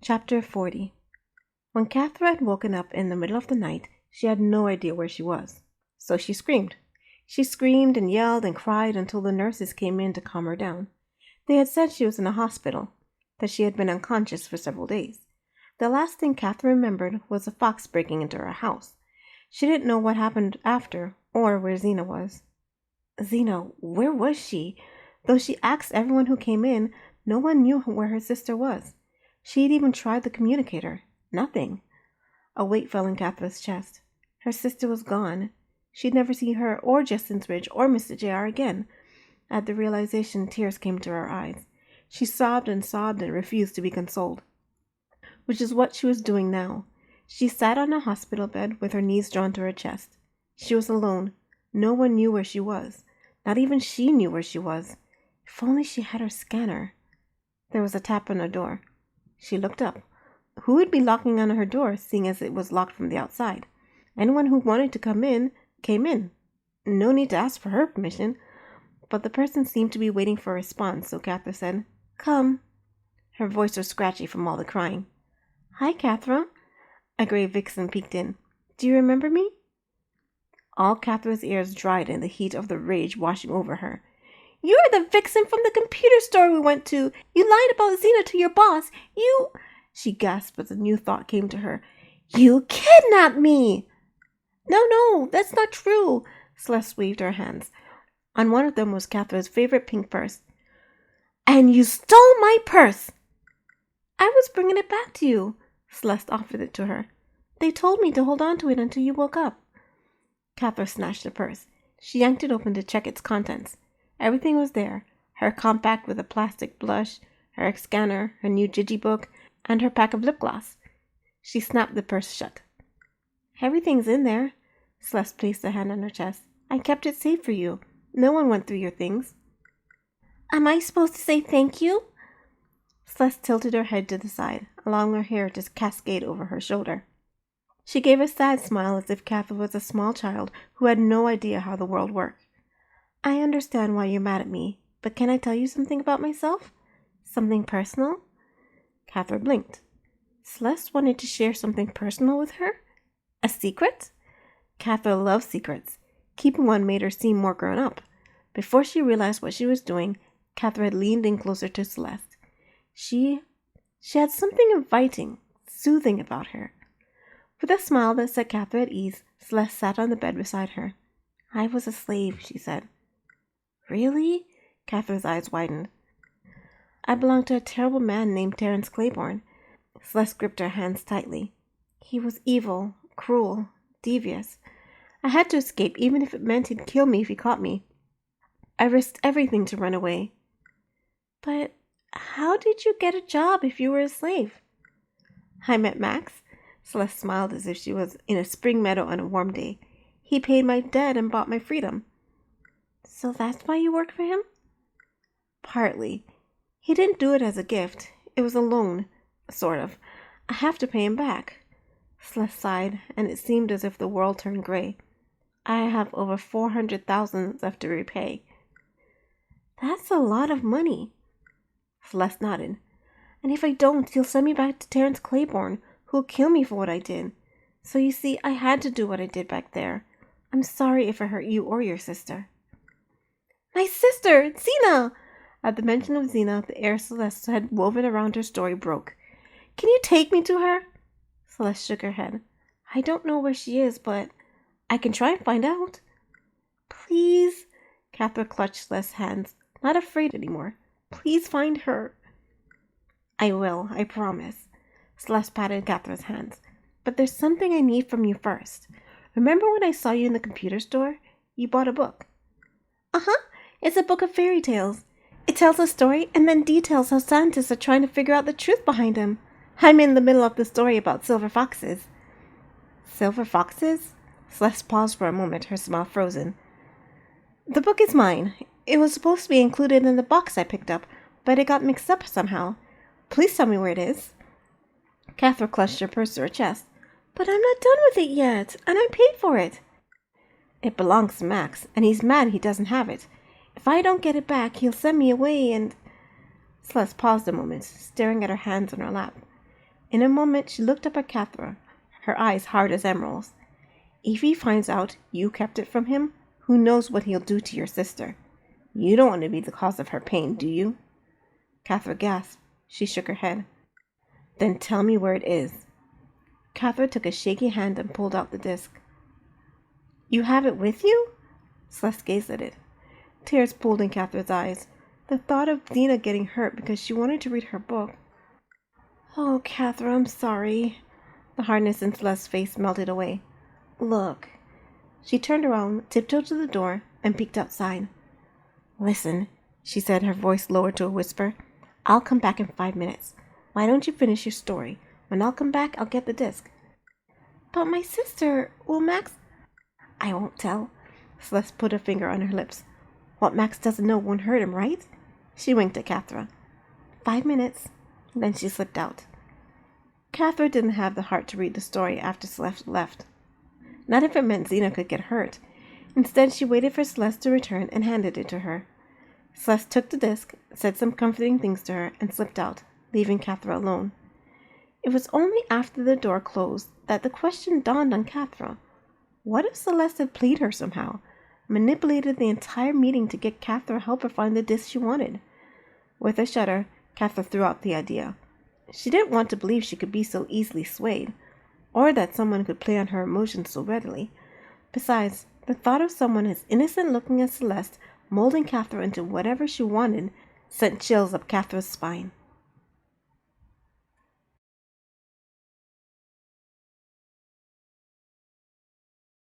Chapter 40. When Catherine had woken up in the middle of the night, she had no idea where she was. So she screamed. She screamed and yelled and cried until the nurses came in to calm her down. They had said she was in a hospital, that she had been unconscious for several days. The last thing Catherine remembered was a fox breaking into her house. She didn't know what happened after or where Zena was. Zena, where was she? Though she asked everyone who came in, no one knew where her sister was. She had even tried the communicator. Nothing. A weight fell in Catherine's chest. Her sister was gone. She'd never see her or Justin's Ridge or Mr. J.R. again. At the realization, tears came to her eyes. She sobbed and refused to be consoled, which is what she was doing now. She sat on a hospital bed with her knees drawn to her chest. She was alone. No one knew where she was. Not even she knew where she was. If only she had her scanner. There was a tap on her door. She looked up. Who would be knocking on her door, seeing as it was locked from the outside? Anyone who wanted to come in, came in. No need to ask for her permission. But the person seemed to be waiting for a response, so Catherine said, "Come." Her voice was scratchy from all the crying. "Hi, Catherine." A gray vixen peeked in. "Do you remember me?" All Catherine's ears dried in the heat of the rage washing over her. "You're the vixen from the computer store we went to. You lied about Zena to your boss. You—" She gasped as a new thought came to her. "You kidnapped me!" No, that's not true." Celeste waved her hands. On one of them was Catherine's favorite pink purse. "And you stole my purse!" "I was bringing it back to you." Celeste offered it to her. "They told me to hold on to it until you woke up." Catherine snatched the purse. She yanked it open to check its contents. Everything was there. Her compact with a plastic blush, her scanner, her new Gigi book, and her pack of lip gloss. She snapped the purse shut. "Everything's in there." Celeste placed a hand on her chest. "I kept it safe for you. No one went through your things." "Am I supposed to say thank you?" Celeste tilted her head to the side, allowing her hair to cascade over her shoulder. She gave a sad smile as if Catherine was a small child who had no idea how the world worked. "I understand why you're mad at me, but can I tell you something about myself? Something personal?" Catherine blinked. Celeste wanted to share something personal with her? A secret? Catherine loved secrets. Keeping one made her seem more grown up. Before she realized what she was doing, Catherine had leaned in closer to Celeste. She had something inviting, soothing about her. With a smile that set Catherine at ease, Celeste sat on the bed beside her. "I was a slave," she said. "Really?" Catherine's eyes widened. "I belonged to a terrible man named Terence Claiborne." Celeste gripped her hands tightly. "He was evil, cruel, devious. I had to escape, even if it meant he'd kill me if he caught me. I risked everything to run away." "But how did you get a job if you were a slave?" "I met Max." Celeste smiled as if she was in a spring meadow on a warm day. "He paid my debt and bought my freedom." "So that's why you worked for him?" "Partly. He didn't do it as a gift. It was a loan, sort of. I have to pay him back." Celeste sighed, and it seemed as if the world turned gray. "I have over 400,000 left to repay." "That's a lot of money." Celeste nodded. "And if I don't, he'll send me back to Terence Claiborne, who'll kill me for what I did. So you see, I had to do what I did back there. I'm sorry if I hurt you or your sister." "My sister! Zena!" At the mention of Zena, the air Celeste had woven around her story broke. "Can you take me to her?" Celeste shook her head. "I don't know where she is, but I can try and find out." "Please." Catherine clutched Celeste's hands, not afraid anymore. "Please find her." "I will, I promise." Celeste patted Catherine's hands. "But there's something I need from you first. Remember when I saw you in the computer store? You bought a book." "Uh-huh. It's a book of fairy tales. It tells a story and then details how scientists are trying to figure out the truth behind them. I'm in the middle of the story about silver foxes." "Silver foxes?" Celeste paused for a moment, her smile frozen. "The book is mine. It was supposed to be included in the box I picked up, but it got mixed up somehow. Please tell me where it is." Catherine clutched her purse to her chest. "But I'm not done with it yet, and I paid for it." "It belongs to Max, and he's mad he doesn't have it. If I don't get it back, he'll send me away and—" Celeste paused a moment, staring at her hands on her lap. In a moment, she looked up at Catherine, her eyes hard as emeralds. If he finds out you kept it from him, who knows what he'll do to your sister? You don't want to be the cause of her pain, do you? Catherine gasped. She shook her head. Then tell me where it is. Catherine took a shaky hand and pulled out the disc. You have it with you? Celeste gazed at it. Tears pooled in Catherine's eyes. The thought of Zena getting hurt because she wanted to read her book. Oh, Catherine, I'm sorry. The hardness in Celeste's face melted away. Look. She turned around, tiptoed to the door, and peeked outside. Listen, she said, her voice lowered to a whisper. I'll come back in 5 minutes. Why don't you finish your story? When I'll come back, I'll get the disc. But my sister, will Max... I won't tell. Celeste put a finger on her lips. What Max doesn't know won't hurt him, right? She winked at Catherine. 5 minutes. Then she slipped out. Catherine didn't have the heart to read the story after Celeste left. Not if it meant Zena could get hurt. Instead, she waited for Celeste to return and handed it to her. Celeste took the disc, said some comforting things to her, and slipped out, leaving Catherine alone. It was only after the door closed that the question dawned on Catherine. What if Celeste had played her somehow, manipulated the entire meeting to get Catherine help her find the disc she wanted? With a shudder, Catherine threw out the idea. She didn't want to believe she could be so easily swayed, or that someone could play on her emotions so readily. Besides, the thought of someone as innocent-looking as Celeste molding Catherine into whatever she wanted sent chills up Catherine's spine.